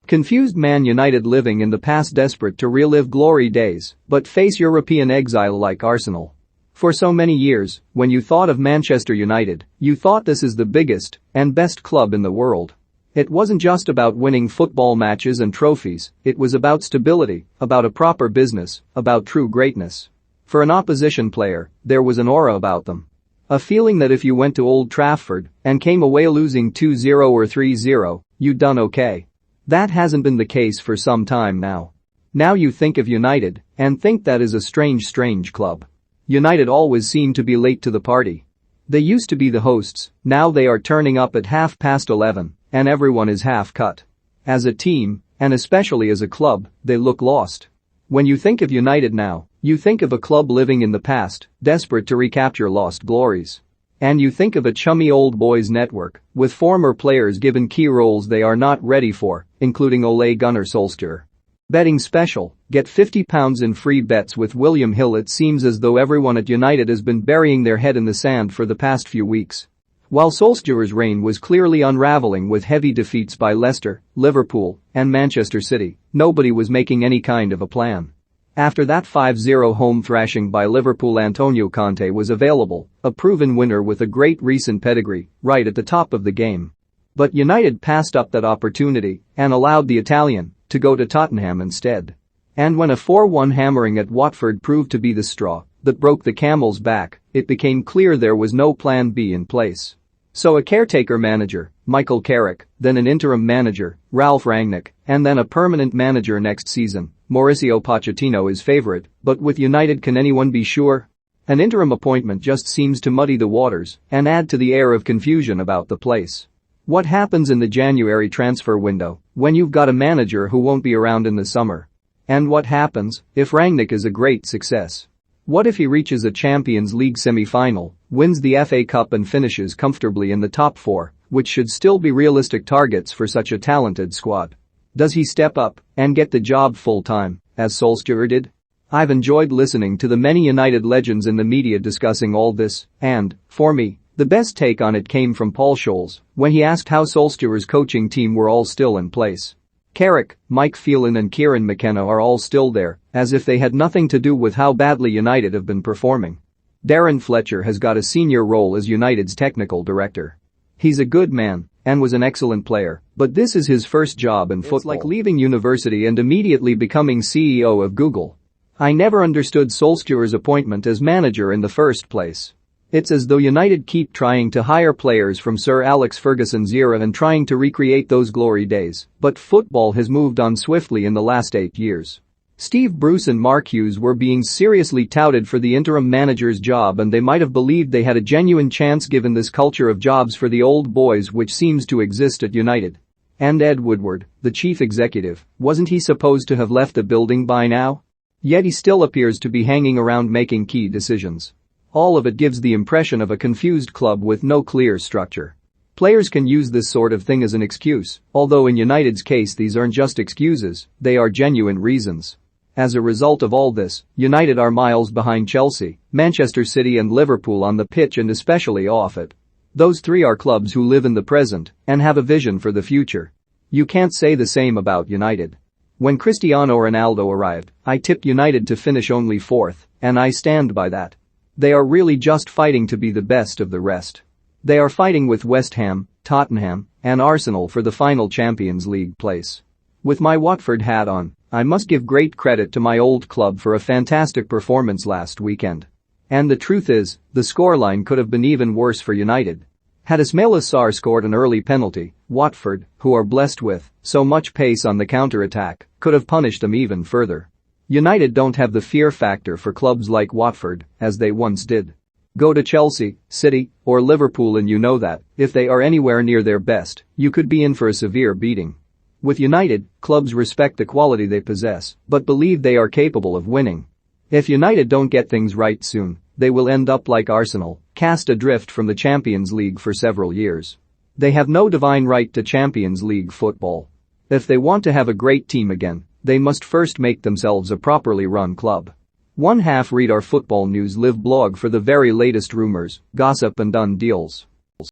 Confused Man United living in the past, desperate to relive glory days but face European exile like Arsenal. For so many years, when you thought of Manchester United, you thought this is the biggest and best club in the world. It wasn't just about winning football matches and trophies, it was about stability, about a proper business, about true greatness. For an opposition player, there was an aura about them. A feeling that if you went to Old Trafford and came away losing 2-0 or 3-0, you'd done okay. That hasn't been the case for some time now. Now you think of United and think that is a strange club. United always seem to be late to the party. They used to be the hosts, now they are turning up at 11:30, and everyone is half cut. As a team, and especially as a club, they look lost. When you think of United now, you think of a club living in the past, desperate to recapture lost glories. And you think of a chummy old boys network, with former players given key roles they are not ready for, including Ole Gunnar Solskjaer. Betting special, get £50 in free bets with William Hill. It seems as though everyone at United has been burying their head in the sand for the past few weeks. While Solskjaer's reign was clearly unraveling with heavy defeats by Leicester, Liverpool, and Manchester City, nobody was making any kind of a plan. After that 5-0 home thrashing by Liverpool, Antonio Conte was available, a proven winner with a great recent pedigree, right at the top of the game. But United passed up that opportunity and allowed the Italian to go to Tottenham instead. And when a 4-1 hammering at Watford proved to be the straw that broke the camel's back, it became clear there was no plan B in place. So a caretaker manager, Michael Carrick, then an interim manager, Ralph Rangnick, and then a permanent manager next season, Mauricio Pochettino is favorite, but with United, can anyone be sure? An interim appointment just seems to muddy the waters and add to the air of confusion about the place. What happens in the January transfer window when you've got a manager who won't be around in the summer? And what happens if Rangnick is a great success? What if he reaches a Champions League semi-final, wins the FA Cup and finishes comfortably in the top four, which should still be realistic targets for such a talented squad? Does he step up and get the job full-time, as Solskjaer did? I've enjoyed listening to the many United legends in the media discussing all this, and, for me, the best take on it came from Paul Scholes when he asked how Solskjaer's coaching team were all still in place. Carrick, Mike Phelan and Kieran McKenna are all still there, as if they had nothing to do with how badly United have been performing. Darren Fletcher has got a senior role as United's technical director. He's a good man and was an excellent player, but this is his first job in football. It's like leaving university and immediately becoming CEO of Google. I never understood Solskjaer's appointment as manager in the first place. It's as though United keep trying to hire players from Sir Alex Ferguson's era and trying to recreate those glory days, but football has moved on swiftly in the last 8 years. Steve Bruce and Mark Hughes were being seriously touted for the interim manager's job, and they might have believed they had a genuine chance given this culture of jobs for the old boys which seems to exist at United. And Ed Woodward, the chief executive, wasn't he supposed to have left the building by now? Yet he still appears to be hanging around making key decisions. All of it gives the impression of a confused club with no clear structure. Players can use this sort of thing as an excuse, although in United's case these aren't just excuses, they are genuine reasons. As a result of all this, United are miles behind Chelsea, Manchester City and Liverpool on the pitch and especially off it. Those three are clubs who live in the present and have a vision for the future. You can't say the same about United. When Cristiano Ronaldo arrived, I tipped United to finish only fourth, and I stand by that. They are really just fighting to be the best of the rest. They are fighting with West Ham, Tottenham, and Arsenal for the final Champions League place. With my Watford hat on, I must give great credit to my old club for a fantastic performance last weekend. And the truth is, the scoreline could have been even worse for United. Had Ismaila Sarr scored an early penalty, Watford, who are blessed with so much pace on the counter-attack, could have punished them even further. United don't have the fear factor for clubs like Watford, as they once did. Go to Chelsea, City, or Liverpool and you know that, if they are anywhere near their best, you could be in for a severe beating. With United, clubs respect the quality they possess, but believe they are capable of winning. If United don't get things right soon, they will end up like Arsenal, cast adrift from the Champions League for several years. They have no divine right to Champions League football. If they want to have a great team again, they must first make themselves a properly run club. Read our Football News Live blog for the very latest rumors, gossip and done deals.